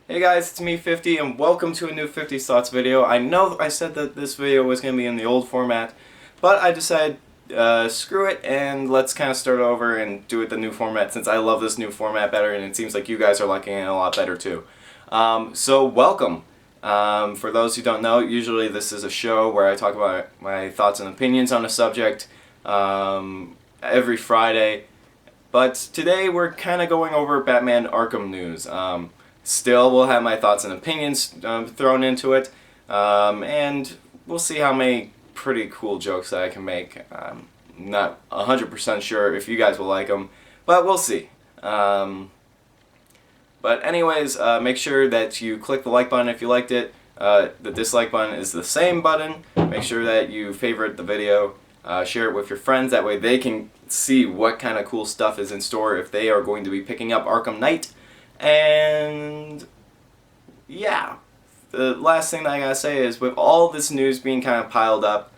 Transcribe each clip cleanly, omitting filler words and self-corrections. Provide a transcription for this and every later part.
Hey guys, it's me 50 and welcome to a new 50's Thoughts video. I know I said that this video was going to be in the old format, but I decided screw it and let's kind of start over and do it the new format since I love this new format better and it seems like you guys are liking it a lot better too. So welcome. For those who don't know, usually this is a show where I talk about my thoughts and opinions on a subject every Friday, but today we're kind of going over Batman Arkham news. Still, we'll have my thoughts and opinions thrown into it, and we'll see how many pretty cool jokes that I can make. I'm not 100% sure if you guys will like them, but we'll see. But anyways, make sure that you click the like button if you liked it. The dislike button is the same button. Make sure that you favorite the video, share it with your friends, that way they can see what kind of cool stuff is in store if they are going to be picking up Arkham Knight. And yeah, the last thing that I gotta say is with all this news being kind of piled up,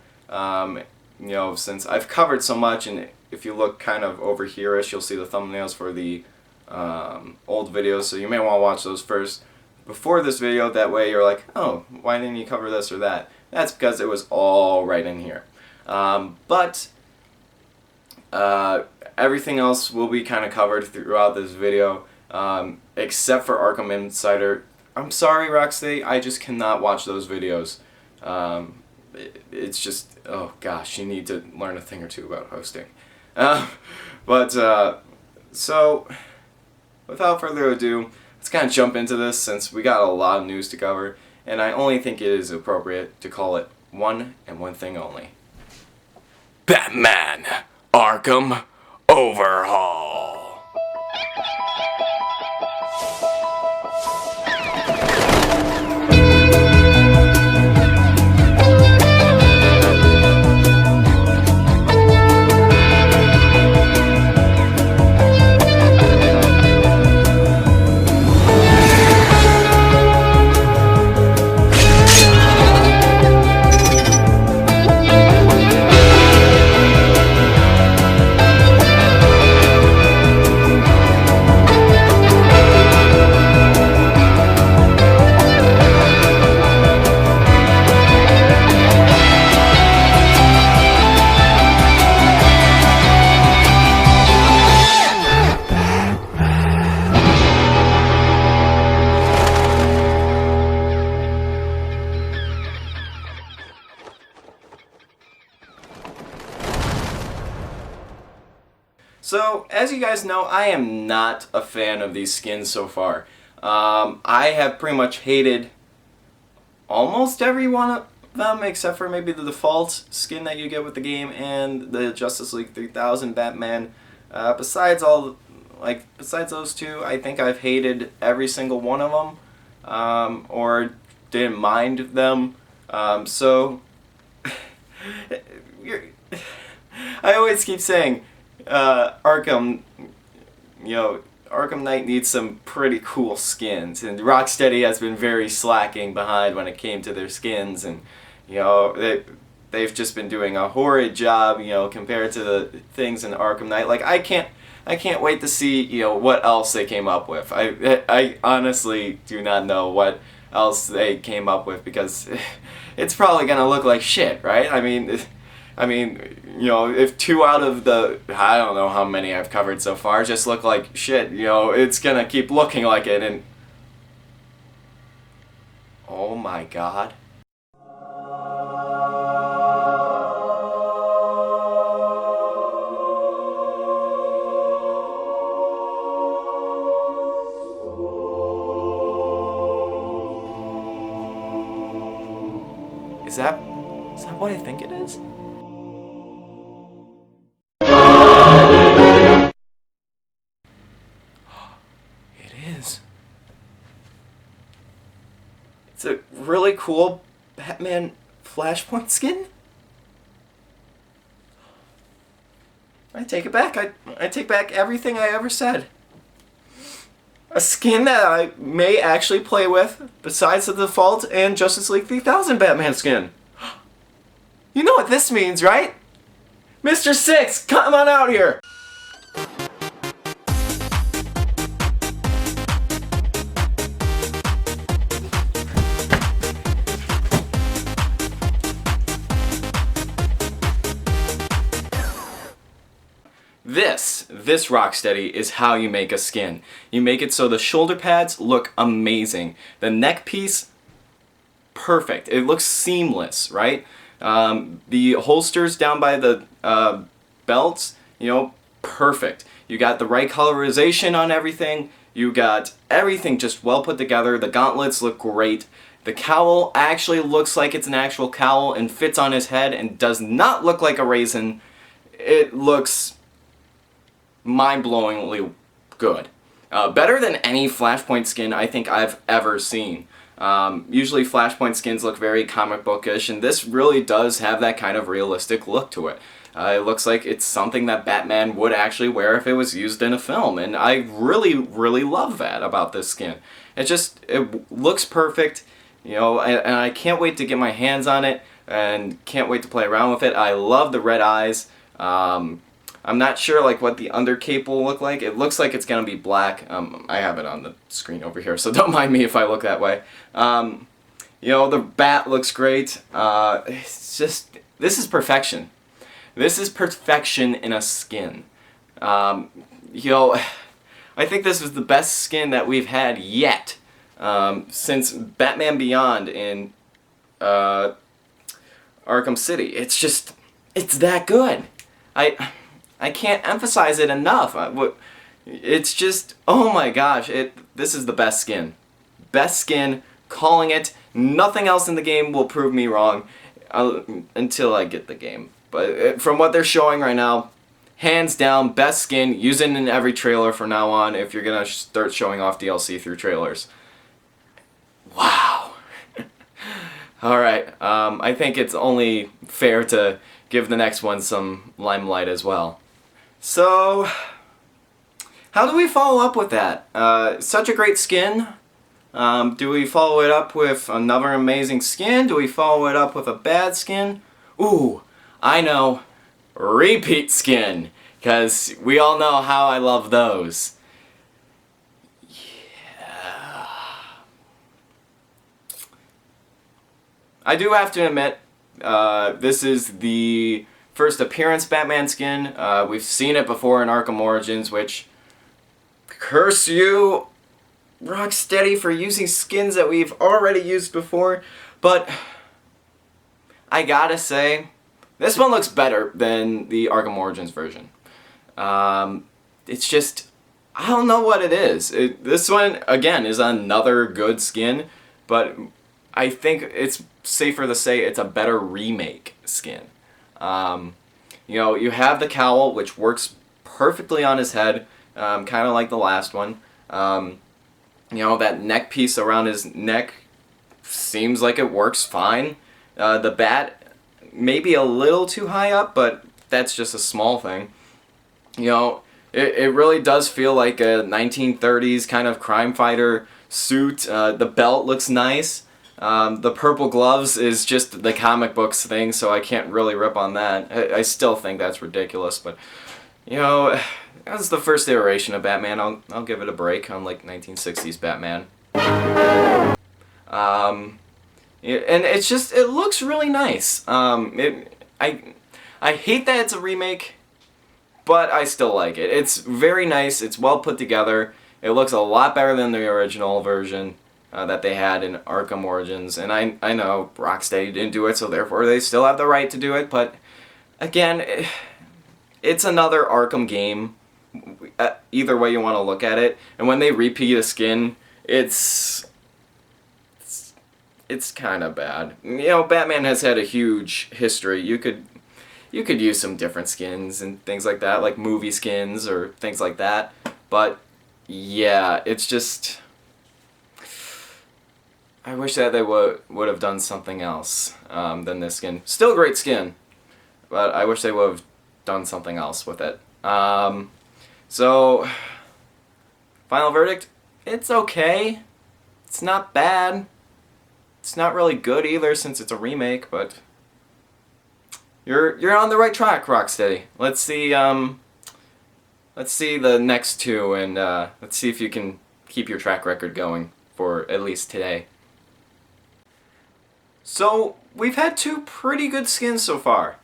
since I've covered so much, and if you look kind of over here-ish, you'll see the thumbnails for the old videos, so you may want to watch those first before this video, that way you're like, oh, why didn't you cover this or that? That's because it was all right in here. Everything else will be kind of covered throughout this video. Except for Arkham Insider. I'm sorry, Rocksteady, I just cannot watch those videos. It's just, oh gosh, you need to learn a thing or two about hosting. So, without further ado, let's kind of jump into this since we got a lot of news to cover, and I only think it is appropriate to call it one and one thing only. Batman Arkham Overhaul. So, as you guys know, I am not a fan of these skins so far. I have pretty much hated almost every one of them, except for maybe the default skin that you get with the game and the Justice League 3000 Batman. Besides those two, I think I've hated every single one of them, or didn't mind them. I always keep saying, Arkham Knight needs some pretty cool skins, and Rocksteady has been very slacking behind when it came to their skins, and they've just been doing a horrid job, compared to the things in Arkham Knight. Like I can't wait to see what else they came up with. I honestly do not know what else they came up with, because it's probably gonna look like shit, right? I mean, if 2 out of the, I don't know how many I've covered so far, just look like shit, it's gonna keep looking like it, and oh my god. Is that what I think it is? It's a really cool Batman Flashpoint skin. I take it back. I take back everything I ever said. A skin that I may actually play with, besides the default and Justice League 3000 Batman skin. You know what this means, right? Mr. Six, come on out here! this Rocksteady is how you make a skin. You make it so the shoulder pads look amazing. The neck piece, perfect. It looks seamless, right? The holsters down by the belts, you know, perfect. You got the right colorization on everything. You got everything just well put together. The gauntlets look great. The cowl actually looks like it's an actual cowl and fits on his head and does not look like a raisin. It looks mind-blowingly good. Better than any Flashpoint skin I think I've ever seen. Usually Flashpoint skins look very comic bookish, and this really does have that kind of realistic look to it. It looks like it's something that Batman would actually wear if it was used in a film, and I really, really love that about this skin. It looks perfect, you know, and I can't wait to get my hands on it, and can't wait to play around with it. I love the red eyes. I'm not sure like what the undercape will look like. It looks like it's gonna be black. I have it on the screen over here, so don't mind me if I look that way. You know, the bat looks great. It's just, this is perfection. This is perfection in a skin. You know, I think this is the best skin that we've had yet since Batman Beyond in Arkham City. It's just, it's that good. I can't emphasize it enough. It's just, oh my gosh, this is the best skin. Best skin, calling it. Nothing else in the game will prove me wrong until I get the game. But from what they're showing right now, hands down, best skin. Use it in every trailer from now on if you're going to start showing off DLC through trailers. Wow. Alright, I think it's only fair to give the next one some limelight as well. So, how do we follow up with that? Such a great skin. Do we follow it up with another amazing skin? Do we follow it up with a bad skin? Ooh, I know. Repeat skin. Because we all know how I love those. Yeah. I do have to admit, this is the first appearance Batman skin. We've seen it before in Arkham Origins, which, curse you, Rocksteady, for using skins that we've already used before. But I gotta say, this one looks better than the Arkham Origins version. It's just, I don't know what it is. This one, again, is another good skin, but I think it's safer to say it's a better remake skin. You know, you have the cowl, which works perfectly on his head, kind of like the last one. You know, that neck piece around his neck seems like it works fine. The bat may be a little too high up, but that's just a small thing. You know, it really does feel like a 1930s kind of crime fighter suit. The belt looks nice. The purple gloves is just the comic books thing, so I can't really rip on that. I still think that's ridiculous, but, you know, that's the first iteration of Batman. I'll give it a break, unlike 1960s Batman. And it's just, it looks really nice. I hate that it's a remake, but I still like it. It's very nice, it's well put together, it looks a lot better than the original version that they had in Arkham Origins, and I know Rocksteady didn't do it, so therefore they still have the right to do it, but again, it's another Arkham game, either way you want to look at it, and when they repeat a skin, it's kind of bad. You know, Batman has had a huge history. You could use some different skins and things like that, like movie skins or things like that, but yeah, it's just, I wish that they would have done something else than this skin. Still a great skin, but I wish they would have done something else with it. So, final verdict, it's okay. It's not bad. It's not really good either since it's a remake, but you're on the right track, Rocksteady. Let's see the next two, and let's see if you can keep your track record going for at least today. So, we've had two pretty good skins so far.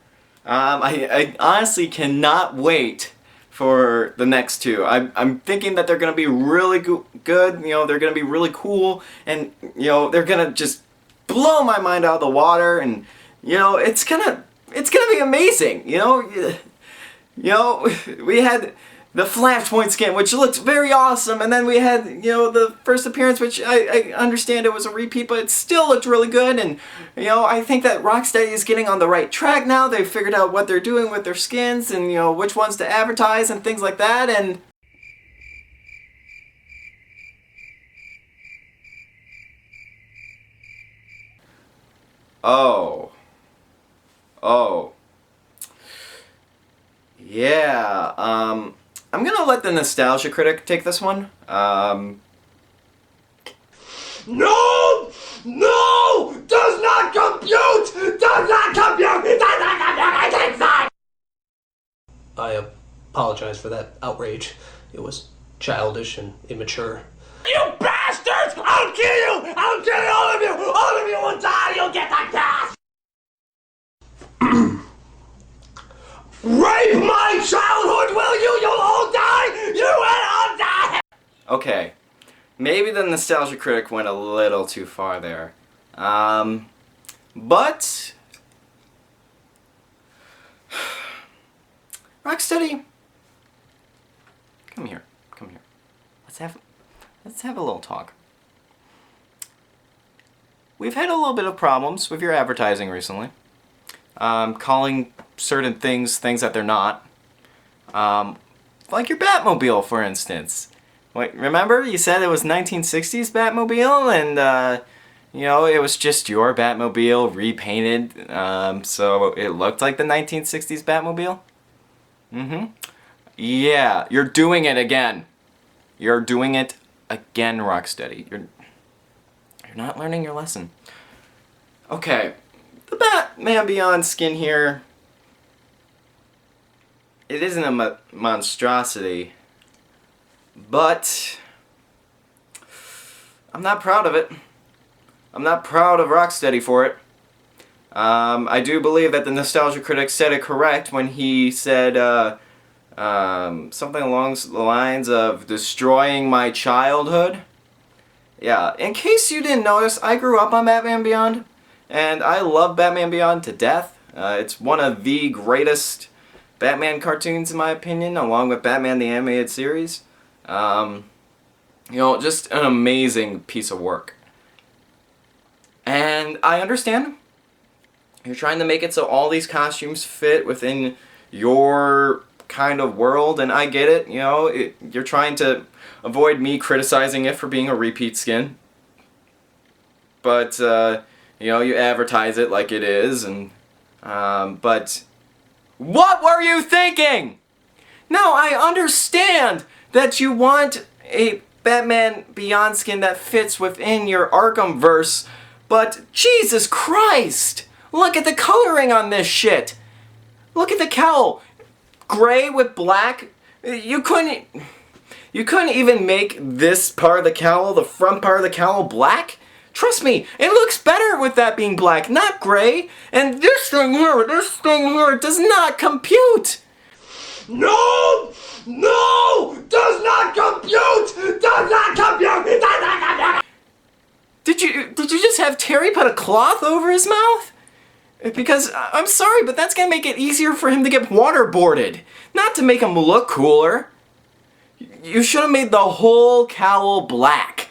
I honestly cannot wait for the next two. I'm thinking that they're gonna be really good. You know, they're gonna be really cool, and you know, they're gonna just blow my mind out of the water, and you know, it's gonna be amazing. You know, we had the Flashpoint skin, which looked very awesome, and then we had, you know, the first appearance, which I understand it was a repeat, but it still looked really good, and, you know, I think that Rocksteady is getting on the right track now. They've figured out what they're doing with their skins, and, you know, which ones to advertise, and things like that, and... Oh. Yeah, I'm gonna let the Nostalgia Critic take this one. No! No! Does not compute! Does not compute! Does not compute! I can't sign! I apologize for that outrage. It was childish and immature. You bastards! I'll kill you! I'll kill all of you! All of you will die! You'll get the gas! Rape my childhood, will you? You'll all die! You will all die! Okay, maybe the Nostalgia Critic went a little too far there. But... Rocksteady, come here. Let's have a little talk. We've had a little bit of problems with your advertising recently. Calling certain things that they're not. Like your Batmobile, for instance. Wait, remember you said it was 1960s Batmobile, and you know, it was just your Batmobile repainted, so it looked like the 1960s Batmobile? Yeah, you're doing it again. You're doing it again, Rocksteady. You're not learning your lesson. Okay, the Batman Beyond skin here, it isn't a monstrosity, but I'm not proud of it. I'm not proud of Rocksteady for it. I do believe that the Nostalgia Critic said it correct when he said something along the lines of destroying my childhood. Yeah, in case you didn't notice, I grew up on Batman Beyond, and I love Batman Beyond to death. It's one of the greatest Batman cartoons in my opinion, along with Batman the Animated Series. You know, just an amazing piece of work. And I understand you're trying to make it so all these costumes fit within your kind of world, and I get it, you know, you're trying to avoid me criticizing it for being a repeat skin. But, you know, you advertise it like it is, and, but... What were you thinking? Now, I understand that you want a Batman Beyond skin that fits within your Arkham-verse, but Jesus Christ! Look at the coloring on this shit! Look at the cowl! Gray with black? You couldn't even make this part of the cowl, the front part of the cowl, black? Trust me, it looks better with that being black, not gray. And this thing here does not compute! No! No! Does not compute! Does not compute! Does not compute! Did you just have Terry put a cloth over his mouth? Because, I'm sorry, but that's gonna make it easier for him to get waterboarded. Not to make him look cooler. You should have made the whole cowl black.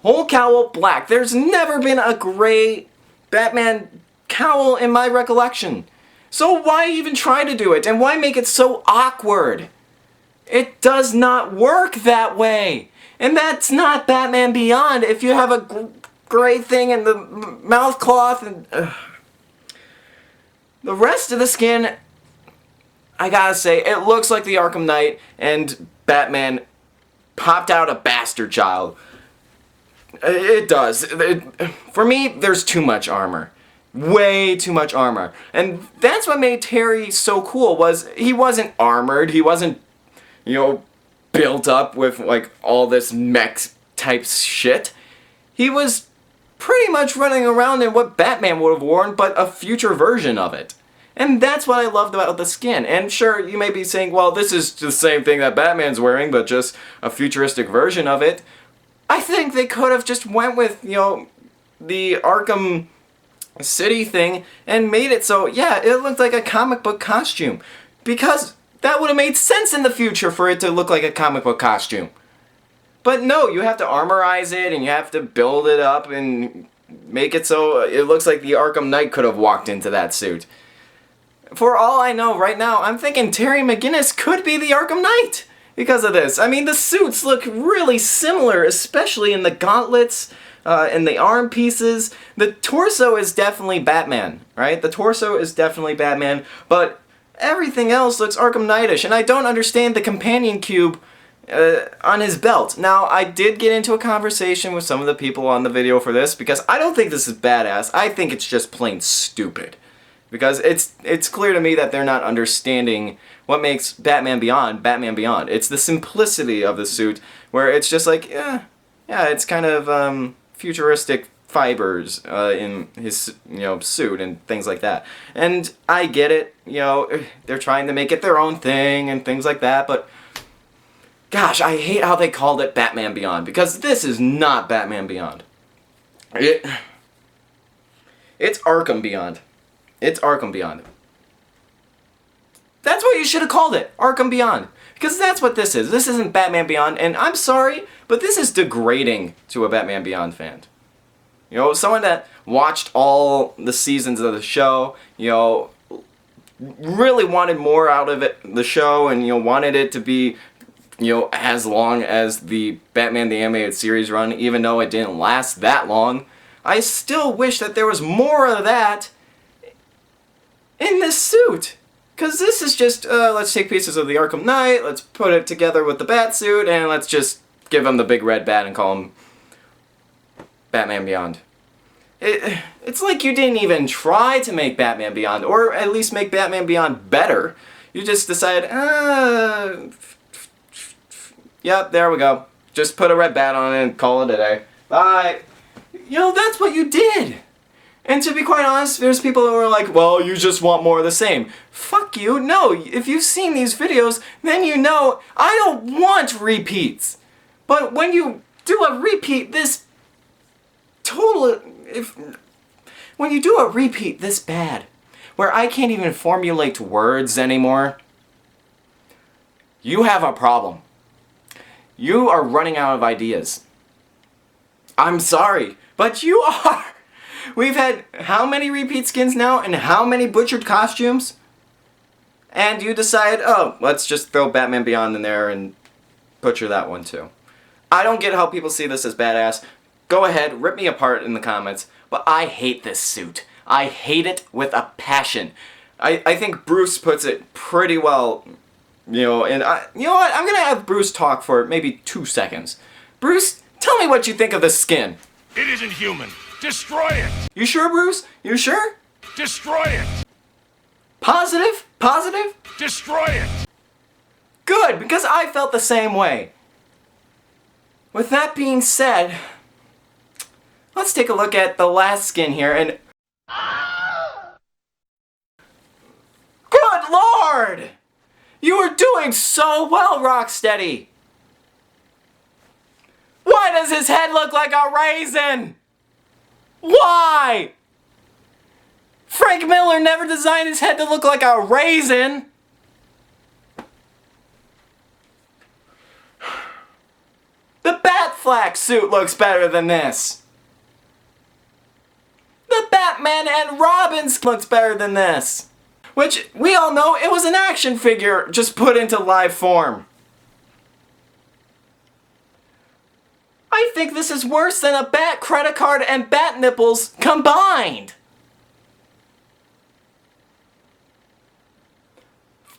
Whole cowl black. There's never been a gray Batman cowl in my recollection. So why even try to do it? And why make it so awkward? It does not work that way. And that's not Batman Beyond if you have a gray thing and the mouth cloth and... The rest of the skin, I gotta say, it looks like the Arkham Knight and Batman popped out a bastard child. It does. For me, there's too much armor. Way too much armor. And that's what made Terry so cool, was he wasn't armored, he wasn't, you know, built up with, like, all this mech type shit. He was pretty much running around in what Batman would have worn, but a future version of it. And that's what I loved about the skin. And sure, you may be saying, well, this is the same thing that Batman's wearing, but just a futuristic version of it. I think they could have just went with, you know, the Arkham City thing and made it so, yeah, it looked like a comic book costume. Because that would have made sense in the future for it to look like a comic book costume. But no, you have to armorize it and you have to build it up and make it so it looks like the Arkham Knight could have walked into that suit. For all I know right now, I'm thinking Terry McGinnis could be the Arkham Knight because of this. I mean, the suits look really similar, especially in the gauntlets, and the arm pieces. The torso is definitely Batman, right? The torso is definitely Batman, but everything else looks Arkham Knightish, and I don't understand the companion cube on his belt. Now, I did get into a conversation with some of the people on the video for this, because I don't think this is badass. I think it's just plain stupid. Because it's clear to me that they're not understanding what makes Batman Beyond Batman Beyond. It's the simplicity of the suit, where it's just like, yeah, it's kind of futuristic fibers in his, you know, suit and things like that. And I get it, you know, they're trying to make it their own thing and things like that, but gosh, I hate how they called it Batman Beyond, because this is not Batman Beyond. It's Arkham Beyond. It's Arkham Beyond. That's what you should have called it, Arkham Beyond. Because that's what this is. This isn't Batman Beyond, and I'm sorry, but this is degrading to a Batman Beyond fan. You know, someone that watched all the seasons of the show, you know, really wanted more out of it, the show, and, you know, wanted it to be, you know, as long as the Batman the Animated Series run, even though it didn't last that long. I still wish that there was more of that in this suit. Because this is just, let's take pieces of the Arkham Knight, let's put it together with the Batsuit, and let's just give him the big red bat and call him Batman Beyond. It's like you didn't even try to make Batman Beyond, or at least make Batman Beyond better. You just decided, yep, there we go. Just put a red bat on it and call it a day. Bye. You know, that's what you did. And to be quite honest, there's people who are like, well, you just want more of the same. Fuck you. No, if you've seen these videos, then you know I don't want repeats. But when you do a repeat this when you do a repeat this bad, where I can't even formulate words anymore, you have a problem. You are running out of ideas. I'm sorry, but you are. We've had how many repeat skins now and how many butchered costumes? And you decide, oh, let's just throw Batman Beyond in there and butcher that one too. I don't get how people see this as badass. Go ahead, rip me apart in the comments, but I hate this suit. I hate it with a passion. I think Bruce puts it pretty well, you know, and you know what? I'm gonna have Bruce talk for maybe 2 seconds. Bruce, tell me what you think of this skin. It isn't human. Destroy it! You sure, Bruce? You sure? Destroy it! Positive? Positive? Destroy it! Good, because I felt the same way. With that being said, let's take a look at the last skin here and... Good Lord! You are doing so well, Rocksteady! Why does his head look like a raisin? Why? Frank Miller never designed his head to look like a raisin. The Batfleck suit looks better than this. The Batman and Robin's looks better than this. Which, we all know, it was an action figure just put into live form. I think this is worse than a bat credit card and bat nipples combined.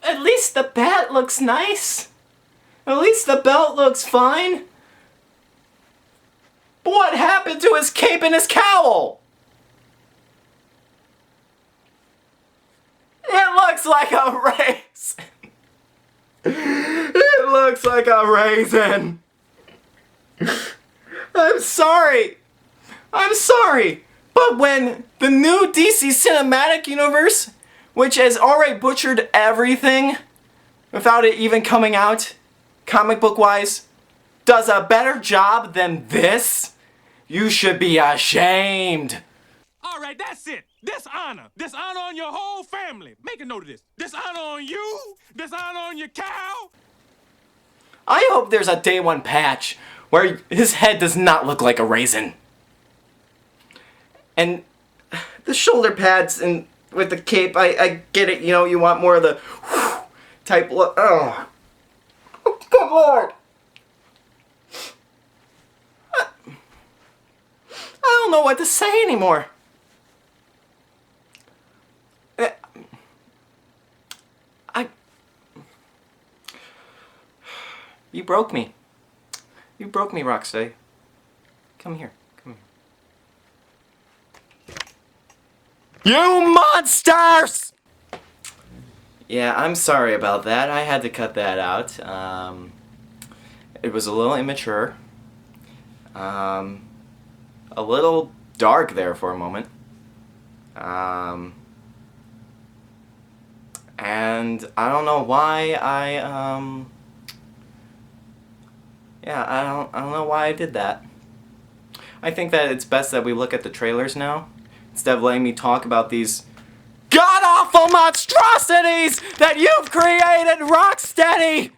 At least the bat looks nice. At least the belt looks fine. But what happened to his cape and his cowl? It looks like a raisin. It looks like a raisin. I'm sorry. I'm sorry. But when the new DC Cinematic Universe, which has already butchered everything without it even coming out, comic book wise, does a better job than this, you should be ashamed. All right, that's it. Dishonor. Dishonor on your whole family. Make a note of this. Dishonor on you. Dishonor on your cow. I hope there's a day one patch where his head does not look like a raisin. And the shoulder pads and with the cape, I get it, you know, you want more of the type look. Oh, good lord. I don't know what to say anymore. You broke me. You broke me, Rocksteady. Come here. Come here. You monsters! Yeah, I'm sorry about that. I had to cut that out. It was a little immature. A little dark there for a moment. And I don't know why I don't know why I did that. I think that it's best that we look at the trailers now, instead of letting me talk about these god-awful monstrosities that you've created, Rocksteady!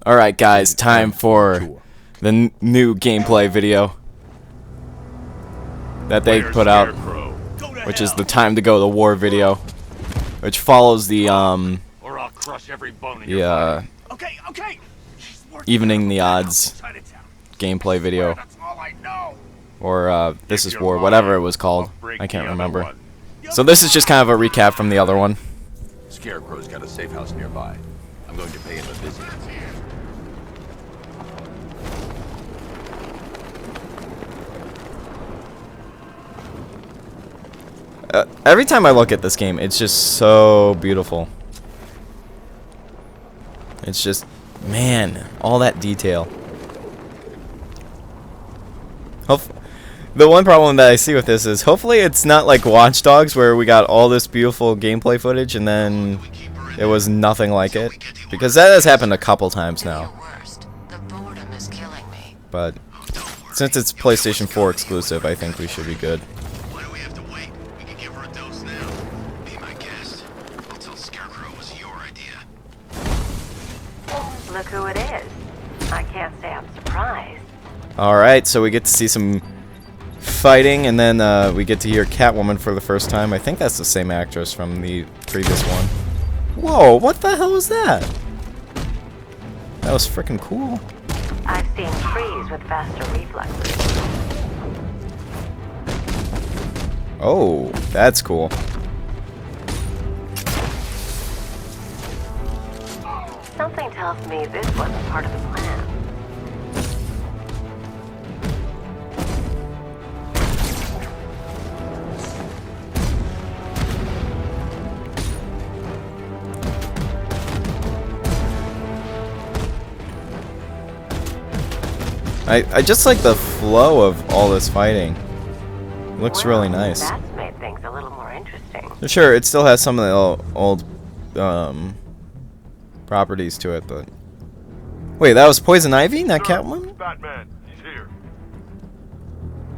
Alright guys, time for the new gameplay video that they put out, which is the time to go to war video, which follows the evening the odds gameplay video, or this is war, whatever it was called, I can't remember. So this is just kind of a recap from the other one. Scarecrow's got a safe house nearby. I'm going to pay him a visit. Every time I look at this game, it's just so beautiful. It's just, man, all that detail. The one problem that I see with this is, hopefully it's not like Watch Dogs, where we got all this beautiful gameplay footage and then it was nothing like it. Because that has happened a couple times now. But since it's PlayStation 4 exclusive, I think we should be good. Look who it is. I can't say I'm surprised. Alright, so we get to see some fighting, and then we get to hear Catwoman for the first time. I think that's the same actress from the previous one. Whoa, what the hell was that? That was freaking cool. I've seen trees with faster reflexes. Oh, that's cool. Something tells me this wasn't part of the plan. I just like the flow of all this fighting. It looks really nice. That's made things a little more interesting. Sure, it still has some of the old properties to it, but... Wait, that was Poison Ivy, not Catwoman? Batman, he's here.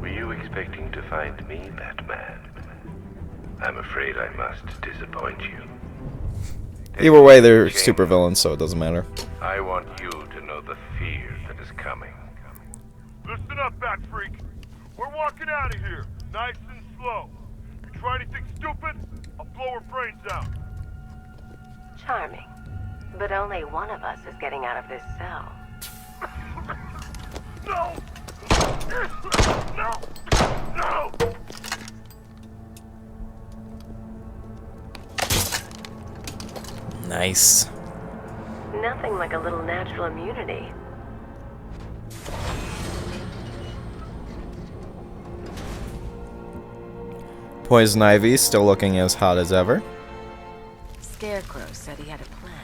Were you expecting to find me, Batman? I'm afraid I must disappoint you. Either way, they're supervillains, so it doesn't matter. I want you to know the fear that is coming. Listen up, Bat Freak. We're walking out of here, nice and slow. You try anything stupid, I'll blow her brains out. Charming. But only one of us is getting out of this cell. No! No! No! Nice. Nothing like a little natural immunity. Poison Ivy still looking as hot as ever. Scarecrow said he had a plan.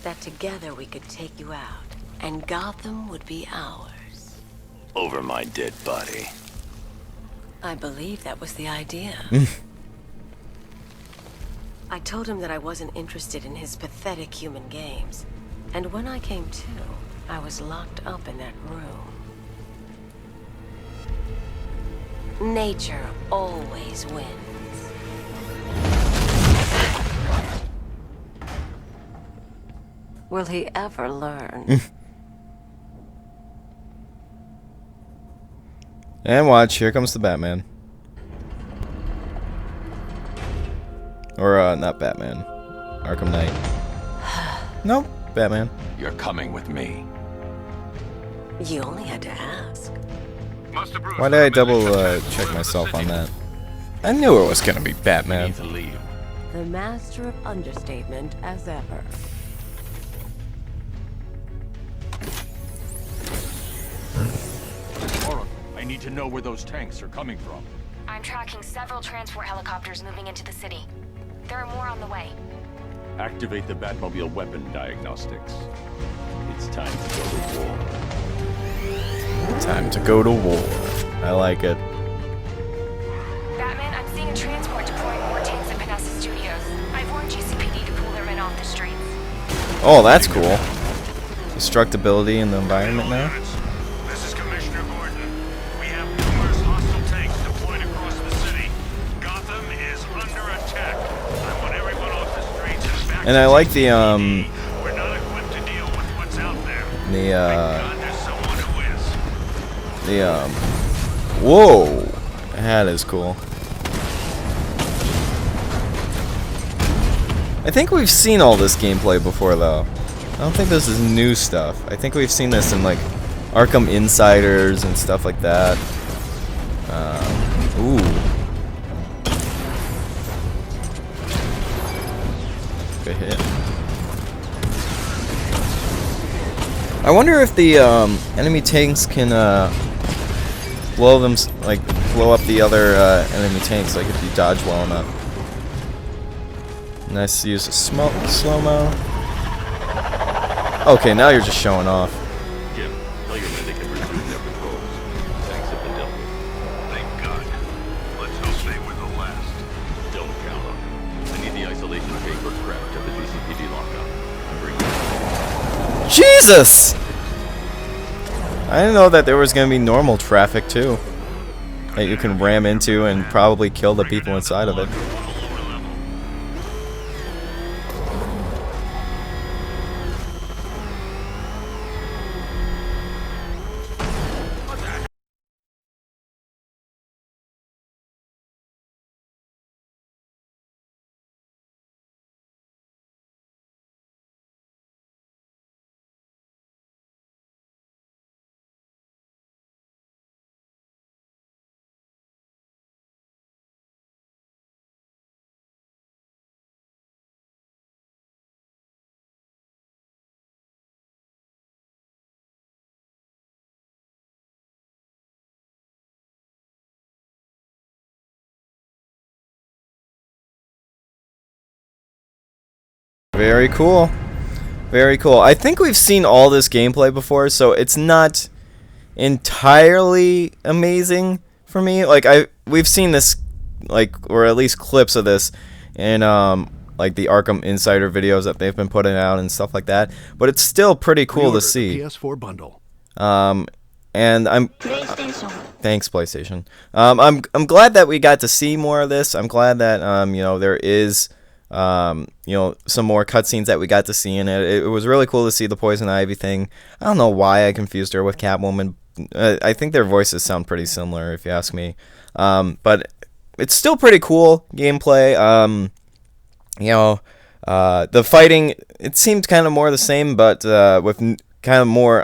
That together we could take you out, and Gotham would be ours. Over my dead body. I believe that was the idea. I told him that I wasn't interested in his pathetic human games. And when I came to, I was locked up in that room. Nature always wins. Will he ever learn? And watch, here comes the Batman. Or, not Batman. Arkham Knight. Nope, Batman. You're coming with me. You only had to ask. Why did I double check myself on that? I knew it was gonna be We Batman. need to leave. The master of understatement as ever. Oracle, I need to know where those tanks are coming from. I'm tracking several transport helicopters moving into the city. There are more on the way. Activate the Batmobile weapon diagnostics. It's time to go to war. Time to go to war. I like it. Batman, I'm seeing a transport deploying more tanks at Panessa Studios. I've warned GCPD to pull their men off the streets. Oh, that's cool. Destructibility in the environment now. This is Commissioner Gordon. We have numerous hostile tanks deployed across the city. Gotham is under attack. I want everyone off the streets and back And I like the We're not equipped to deal with what's out there. God, there's someone who is. whoa, that is cool. I think we've seen all this gameplay before, though. I don't think this is new stuff. I think we've seen this in, like, Arkham Insiders and stuff like that. Ooh. Good hit. I wonder if the enemy tanks can blow them, like blow up the other enemy tanks, like if you dodge well enough. Nice use of slow-mo. Okay, now you're just showing off. Jim, tell your men they can resume their patrols. Tanks have been dealt with. Thank God. Let's hope they were the last. Don't count on me. I need the isolation paper craft at the GCPD lockup. Bring it. Jesus! I didn't know that there was gonna be normal traffic too, that you can ram into and probably kill the people inside of it. Very cool. Very cool. I think we've seen all this gameplay before, so it's not entirely amazing for me. Like we've seen this, like, or at least clips of this in like the Arkham Insider videos that they've been putting out and stuff like that. But it's still pretty cool to see. PS4 bundle. And thanks, PlayStation. I'm glad that we got to see more of this. I'm glad that you know, there is you know, some more cutscenes that we got to see in it. It was really cool to see the Poison Ivy thing. I don't know why I confused her with Catwoman. I think their voices sound pretty similar, if you ask me. But it's still pretty cool gameplay. You know, the fighting, it seemed kind of more the same, but with kind of more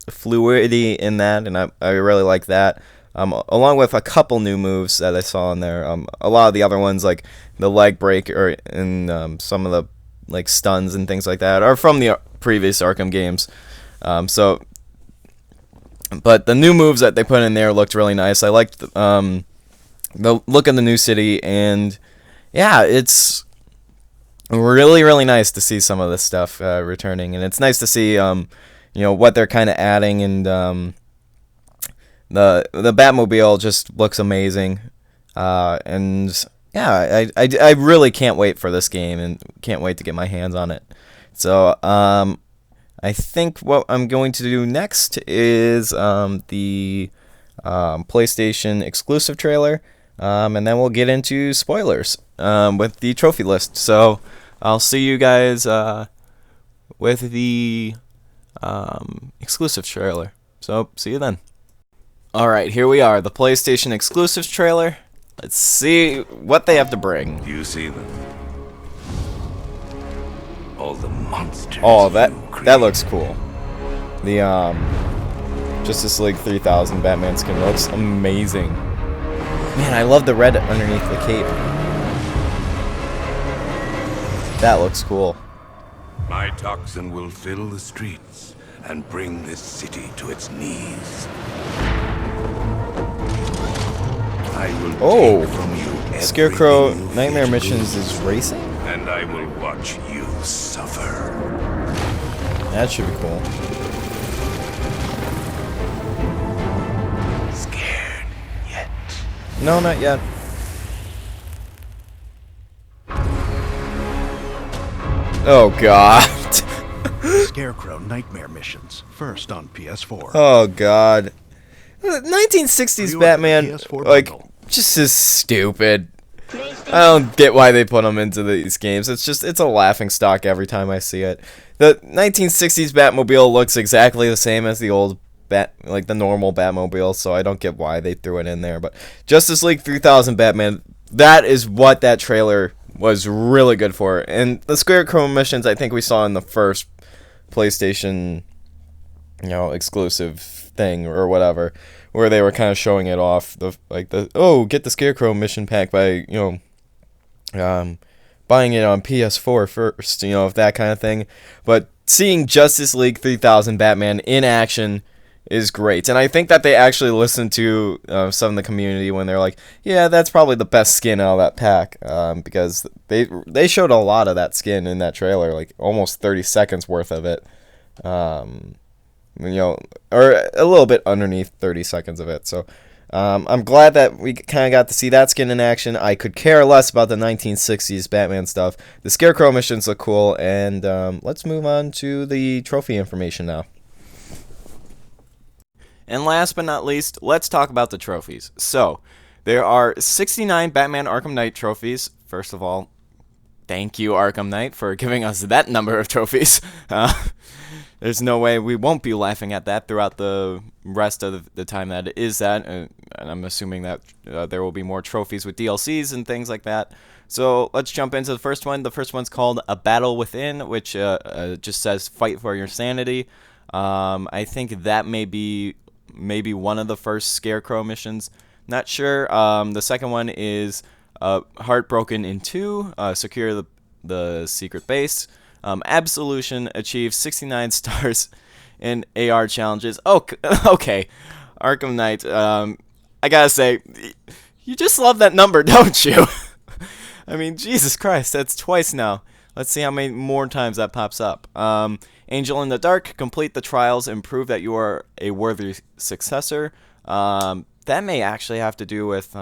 fluidity in that, and I really like that. Along with a couple new moves that I saw in there. A lot of the other ones, like the leg break and some of the like stuns and things like that, are from the previous Arkham games. But the new moves that they put in there looked really nice. I liked the look of the new city, and yeah, it's really, really nice to see some of this stuff returning, and it's nice to see what they're kind of adding, and the Batmobile just looks amazing, and yeah, I really can't wait for this game and can't wait to get my hands on it. So I think what I'm going to do next is the PlayStation exclusive trailer, and then we'll get into spoilers with the trophy list. So I'll see you guys with the exclusive trailer. So see you then. Alright, here we are, the PlayStation exclusives trailer. Let's see what they have to bring. You see them? All the monsters. Oh, that looks cool. The Justice League 3000 Batman skin looks amazing. Man, I love the red underneath the cape. That looks cool. My toxin will fill the streets and bring this city to its knees. I will take from you Scarecrow everything you Nightmare fear to Missions lose, is racing? and I will watch you suffer. That should be cool. Scared yet? No, not yet. Oh god. Scarecrow Nightmare Missions, first on PS4. Oh god. 1960s Pre-order Batman, the PS4 like, bundle. just is stupid. I don't get why they put them into these games. It's a laughing stock every time I see it. The 1960s Batmobile looks exactly the same as the old like the normal Batmobile, so I don't get why they threw it in there. But Justice League 3000 Batman, that is what that trailer was really good for. And the Scarecrow missions, I think we saw in the first PlayStation, exclusive thing or whatever, where they were kind of showing it off, get the Scarecrow mission pack by buying it on PS4 first, that kind of thing. But seeing Justice League 3000 Batman in action is great, and I think that they actually listened to some of the community when they're like, yeah, that's probably the best skin out of that pack, because they showed a lot of that skin in that trailer, like almost 30 seconds worth of it. Or a little bit underneath 30 seconds of it. So I'm glad that we kind of got to see that skin in action. I could care less about the 1960s Batman stuff. The Scarecrow missions look cool, and let's move on to the trophy information now. And last but not least, let's talk about the trophies. So, there are 69 Batman Arkham Knight trophies. First of all, thank you, Arkham Knight, for giving us that number of trophies. There's no way we won't be laughing at that throughout the rest of the time that it is that. And I'm assuming that there will be more trophies with DLCs and things like that. So let's jump into the first one. The first one's called A Battle Within, which just says fight for your sanity. I think that may be maybe one of the first Scarecrow missions. Not sure. The second one is Heartbroken in 2, secure the secret base. Absolution achieves 69 stars in AR challenges. Oh, okay. Arkham Knight. I gotta say, you just love that number, don't you? I mean, Jesus Christ, that's twice now. Let's see how many more times that pops up. Angel in the Dark, complete the trials and prove that you are a worthy successor. That may actually have to do with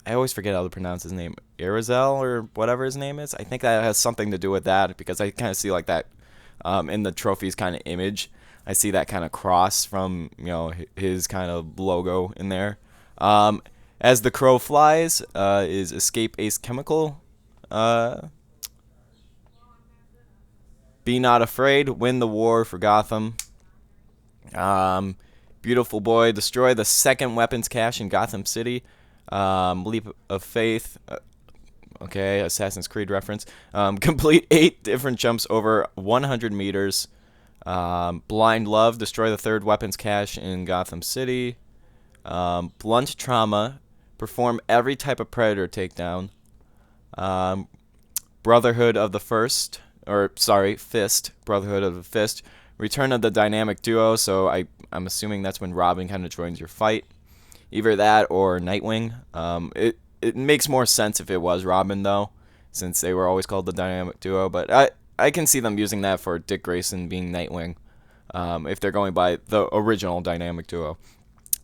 I always forget how to pronounce his name. Irazel or whatever his name is. I think that has something to do with that, because I kind of see like that in the trophies kind of image. I see that kind of cross from his kind of logo in there. As the Crow Flies is Escape Ace Chemical. Be Not Afraid, win the war for Gotham. Beautiful Boy, destroy the second weapons cache in Gotham City. Leap of Faith, okay, Assassin's Creed reference. Complete 8 different jumps over 100 meters. Blind Love, destroy the third weapons cache in Gotham City. Blunt Trauma, perform every type of Predator takedown. Brotherhood of the Fist, Brotherhood of the Fist, Return of the Dynamic Duo, so I'm assuming that's when Robin kind of joins your fight. Either that or Nightwing. It makes more sense if it was Robin, though, since they were always called the Dynamic Duo. But I can see them using that for Dick Grayson being Nightwing, if they're going by the original Dynamic Duo.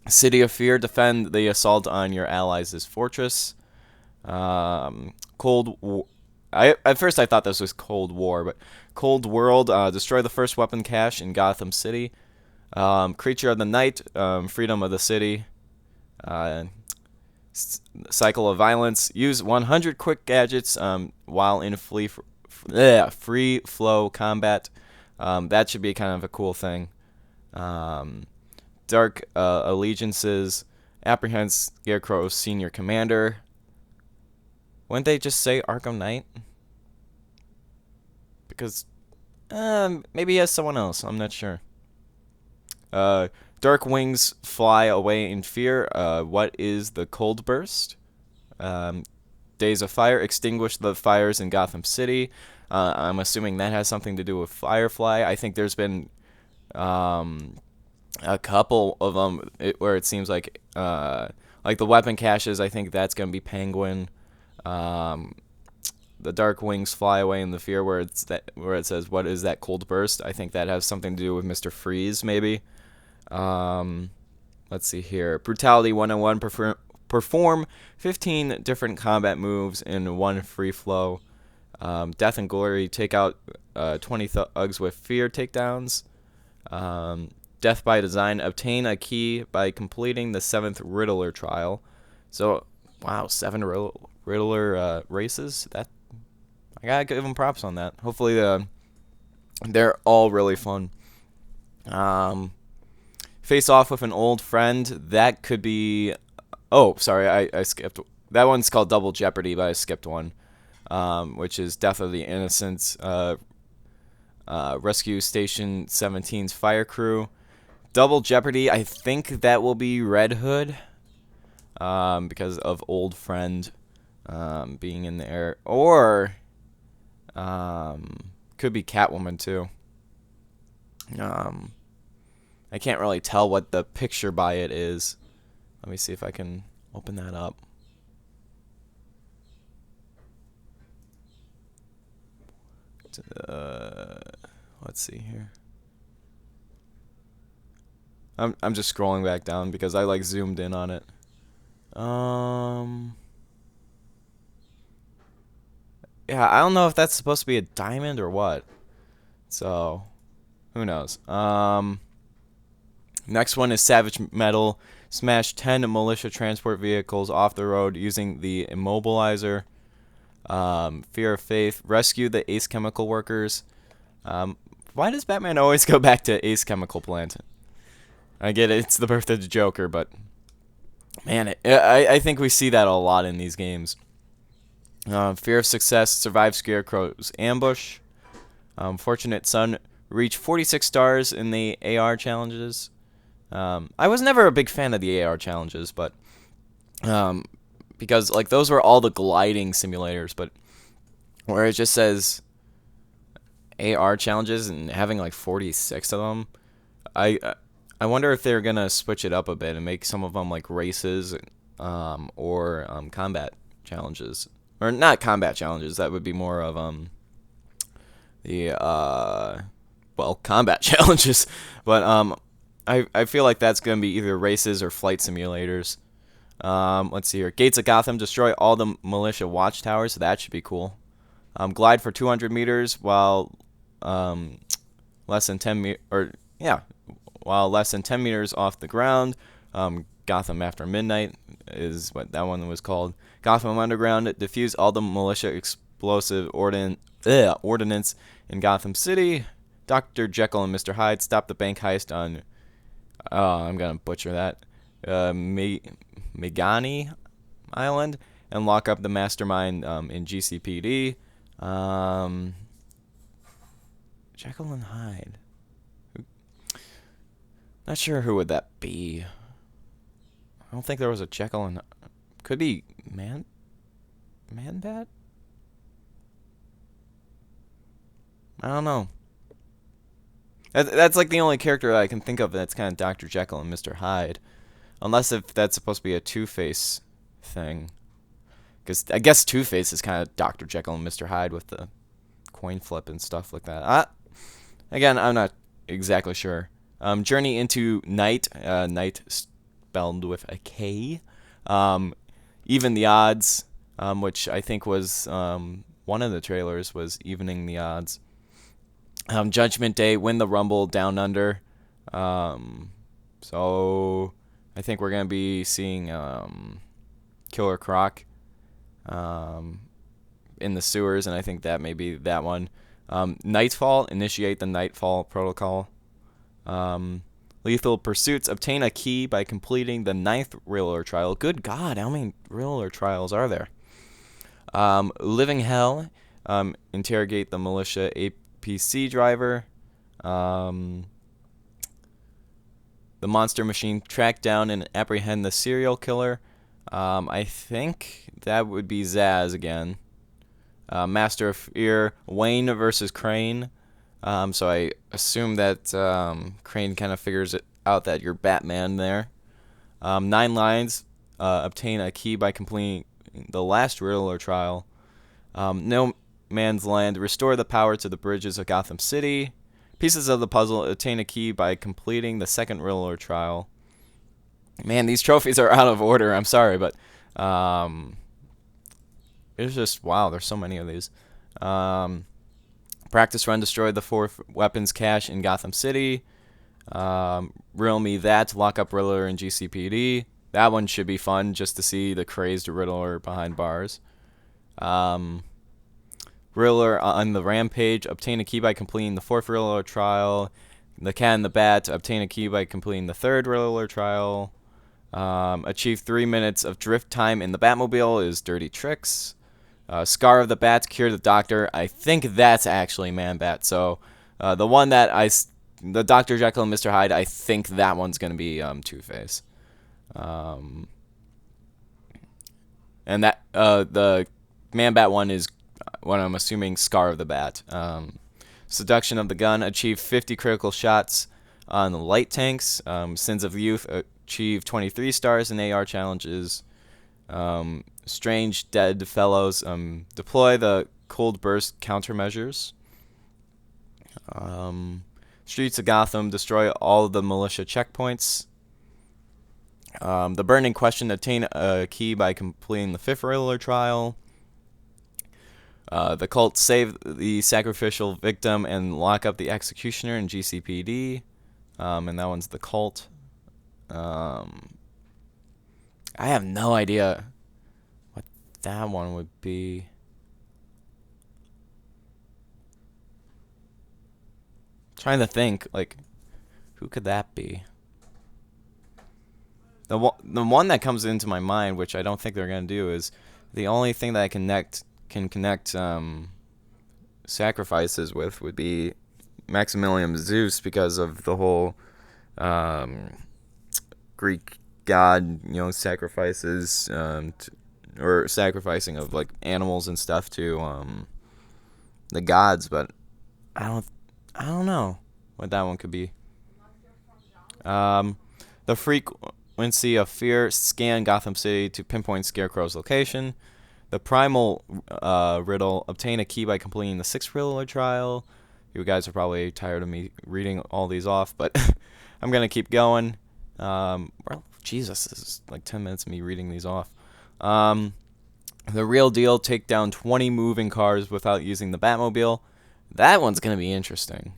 City of Fear, defend the assault on your allies' fortress. Cold War. At first I thought this was Cold War, but Cold World, destroy the first weapon cache in Gotham City. Creature of the Night, freedom of the city. Cycle of Violence, use 100 quick gadgets while in free flow combat. That should be kind of a cool thing. Dark Allegiances, apprehend Scarecrow's senior commander. Wouldn't they just say Arkham Knight? Because maybe he has someone else. I'm not sure. Dark Wings fly away in fear. What is the Cold Burst? Days of Fire, extinguish the fires in Gotham City. I'm assuming that has something to do with Firefly. I think there's been a couple of them where it seems like the weapon caches. I think that's gonna be Penguin. The Dark Wings fly away in the fear, where it says what is that Cold Burst. I think that has something to do with Mr. Freeze, maybe. Let's see here. Brutality 101, perform 15 different combat moves in one free flow. Death and Glory, take out 20 thugs with fear takedowns. Death by Design, obtain a key by completing the 7th Riddler trial. So, wow, 7 Riddler races? That I gotta give them props on that. Hopefully they're all really fun. Face off with an old friend. That could be... Oh, sorry, I skipped. That one's called Double Jeopardy, but I skipped one. Which is Death of the Innocents. Rescue Station 17's fire crew. Double Jeopardy, I think that will be Red Hood. Because of old friend being in there. Or... could be Catwoman too. I can't really tell what the picture by it is. Let me see if I can open that up. Let's see here. I'm just scrolling back down because I zoomed in on it. Yeah, I don't know if that's supposed to be a diamond or what. So, who knows? Next one is Savage Metal. Smash 10 militia transport vehicles off the road using the immobilizer. Fear of Faith. Rescue the Ace Chemical workers. Why does Batman always go back to Ace Chemical plant? I get it, it's the birth of the Joker, but... Man, I think we see that a lot in these games. Fear of Success, survive Scarecrow's ambush. Fortunate Son, reach 46 stars in the AR challenges. I was never a big fan of the AR challenges, but because those were all the gliding simulators, but where it just says AR challenges and having 46 of them, I wonder if they're gonna switch it up a bit and make some of them races, or combat challenges. Or not combat challenges, that would be more of combat challenges. But I feel like that's going to be either races or flight simulators. Let's see here. Gates of Gotham, destroy all the militia watchtowers. That should be cool. Glide for 200 meters while less than 10 meters off the ground. Gotham After Midnight is what that one was called. Gotham Underground, defuse all the militia explosive ordnance in Gotham City. Dr. Jekyll and Mr. Hyde, stop the bank heist on... I'm going to butcher that. Megani Island. And lock up the mastermind in GCPD. Jekyll and Hyde. Not sure who would that be. I don't think there was a Jekyll and... Could be Man-Bat? I don't know. That's the only character that I can think of that's kind of Dr. Jekyll and Mr. Hyde. Unless if that's supposed to be a Two-Face thing. Because I guess Two-Face is kind of Dr. Jekyll and Mr. Hyde with the coin flip and stuff like that. Again, I'm not exactly sure. Journey into Night. Night spelled with a K. Even the Odds, which I think was one of the trailers was Evening the Odds. Judgment Day, Win the Rumble, Down Under. So I think we're going to be seeing Killer Croc in the sewers, and I think that may be that one. Nightfall, Initiate the Nightfall Protocol. Lethal Pursuits, obtain a key by completing the 9th Riddler trial. Good God, how many Riddler trials are there? Living Hell, interrogate the militia APC driver. The Monster Machine, track down and apprehend the serial killer. I think that would be Zaz again. Master of Fear, Wayne versus Crane. So I assume that Crane kind of figures it out that you're Batman there. 9 Lives, obtain a key by completing the last Riddler trial. No Man's Land, restore the power to the bridges of Gotham City. Pieces of the Puzzle, obtain a key by completing the 2nd Riddler trial. Man, these trophies are out of order. I'm sorry, but it's just, wow, there's so many of these. Practice Run, destroy the 4th weapons cache in Gotham City. Riddle Me That, lock up Riddler in GCPD. That one should be fun, just to see the crazed Riddler behind bars. Riddler on the Rampage, obtain a key by completing the 4th Riddler trial. The Cat and the Bat, obtain a key by completing the 3rd Riddler trial. Achieve 3 minutes of drift time in the Batmobile is Dirty Tricks. Scar of the Bat, cure the Doctor. I think that's actually Man-Bat. So the one that the Dr. Jekyll and Mr. Hyde, I think that one's going to be Two-Face. And that the Man-Bat one is what I'm assuming Scar of the Bat. Seduction of the Gun, achieve 50 critical shots on the light tanks. Sins of Youth, achieve 23 stars in AR challenges. Strange Dead Fellows, deploy the Cold Burst countermeasures. Streets of Gotham, destroy all of the militia checkpoints. The Burning Question, obtain a key by completing the 5th Riddler trial. The Cult, save the sacrificial victim and lock up the executioner in GCPD. And that one's The Cult. I have no idea what that one would be. Trying to think, like, who could that be? The one that comes into my mind, which I don't think they're gonna do, is the only thing that I can connect sacrifices with would be Maximilian Zeus, because of the whole Greek god, sacrifices or sacrificing of like animals and stuff to the gods, but I don't know what that one could be. The Frequency of Fear, scan Gotham City to pinpoint Scarecrow's location. The Primal Riddle, obtain a key by completing the 6th Riddler trial. You guys are probably tired of me reading all these off, but I'm going to keep going. Well, Jesus, this is like 10 minutes of me reading these off. The Real Deal, take down 20 moving cars without using the Batmobile. That one's going to be interesting.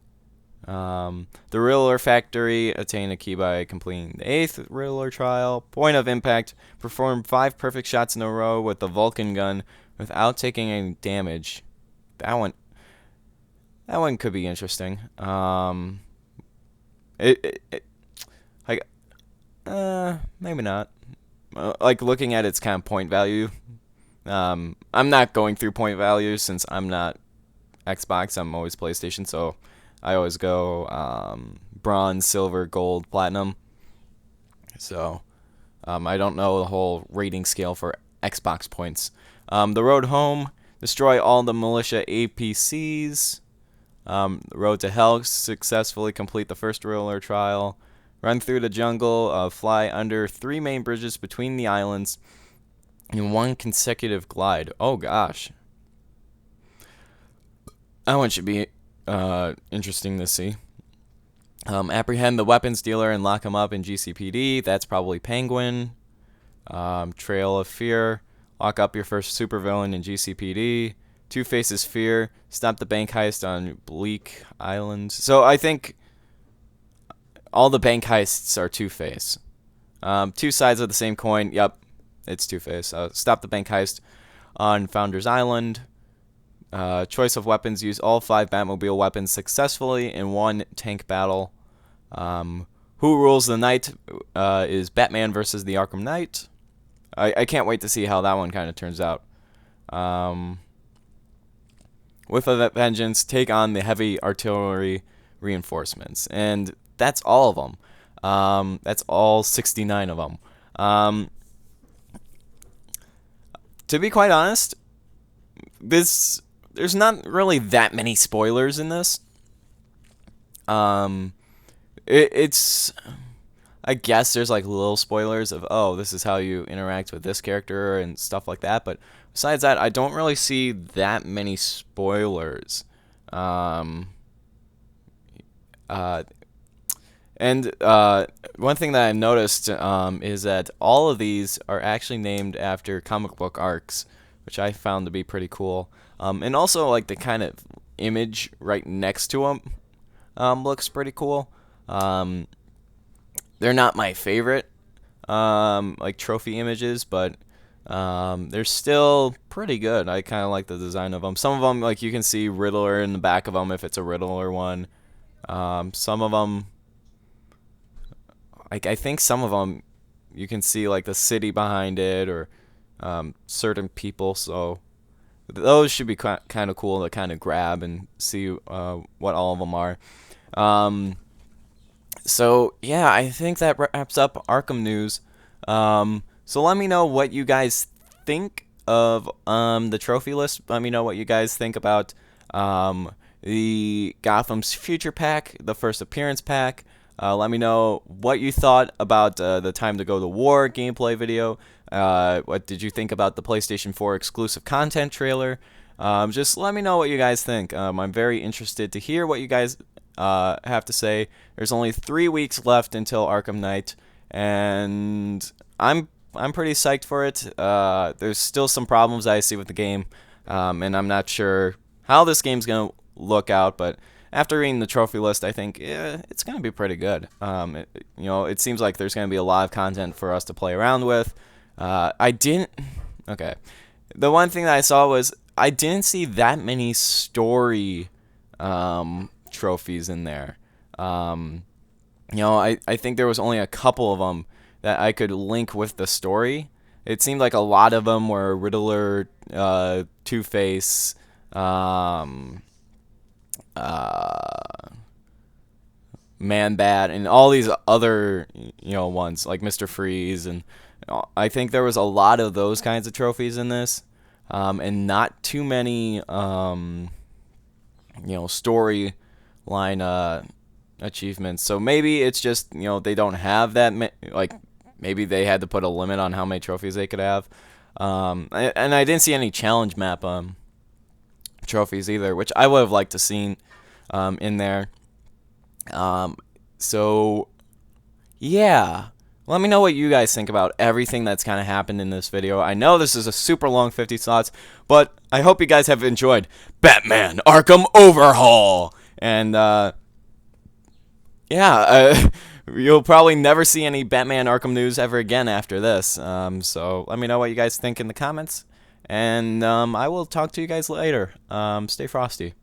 The Riddler Factory, attain a key by completing the 8th Riddler trial. Point of Impact, perform 5 perfect shots in a row with the Vulcan gun without taking any damage. That one could be interesting. Maybe not. Like, looking at its kind of point value. I'm not going through point value since I'm not Xbox. I'm always PlayStation, so I always go bronze, silver, gold, platinum. So I don't know the whole rating scale for Xbox points. The Road Home, destroy all the militia APCs. Road to Hell, successfully complete the 1st Riddler trial. Run through the jungle, fly under 3 main bridges between the islands. in one consecutive glide. Oh gosh. That one should be interesting to see. Apprehend the weapons dealer and lock him up in GCPD. That's probably Penguin. Trail of Fear. Lock up your first supervillain in GCPD. Two-Face's Fear. Stop the bank heist on Bleak Island. So I think all the bank heists are Two-Face. Two sides of the same coin. Yep, it's Two-Face. Stop the bank heist on Founders Island. Choice of weapons. Use all 5 Batmobile weapons successfully in one tank battle. Who rules the night is Batman versus the Arkham Knight. I can't wait to see how that one kind of turns out. With a vengeance, take on the heavy artillery reinforcements. And that's all of them. That's all 69 of them. To be quite honest, there's not really that many spoilers in this. It's I guess there's like little spoilers of, oh, this is how you interact with this character and stuff like that, but besides that, I don't really see that many spoilers. And one thing that I noticed is that all of these are actually named after comic book arcs, which I found to be pretty cool. And also, like, the kind of image right next to them looks pretty cool. They're not my favorite, like, trophy images, but they're still pretty good. I kind of like the design of them. Some of them, like, you can see Riddler in the back of them if it's a Riddler one. Some of them, like, I think some of them you can see, like, the city behind it or certain people, so those should be kind of cool to kind of grab and see what all of them are. So, yeah, I think that wraps up Arkham news. So let me know what you guys think of the trophy list. Let me know what you guys think about the Gotham's Future pack, the first appearance pack. Let me know what you thought about the Time to Go to War gameplay video. What did you think about the PlayStation 4 exclusive content trailer? Just let me know what you guys think. I'm very interested to hear what you guys have to say. There's only 3 weeks left until Arkham Knight, and I'm pretty psyched for it. There's still some problems I see with the game, and I'm not sure how this game's gonna look out, but after reading the trophy list, I think it's gonna be pretty good. It seems like there's gonna be a lot of content for us to play around with. Okay. The one thing that I saw was I didn't see that many story trophies in there. I think there was only a couple of them that I could link with the story. It seemed like a lot of them were Riddler, Two-Face, Man-Bat, and all these other ones like Mr. Freeze, and I think there was a lot of those kinds of trophies in this, and not too many storyline achievements. So maybe it's just they don't have that maybe they had to put a limit on how many trophies they could have. And I didn't see any challenge map trophies either, which I would have liked to seen in there. So yeah, let me know what you guys think about everything that's kind of happened in this video. I know this is a super long 50 thoughts, but I hope you guys have enjoyed Batman Arkham Overhaul. And you'll probably never see any Batman Arkham news ever again after this. So let me know what you guys think in the comments, and I will talk to you guys later. Stay frosty.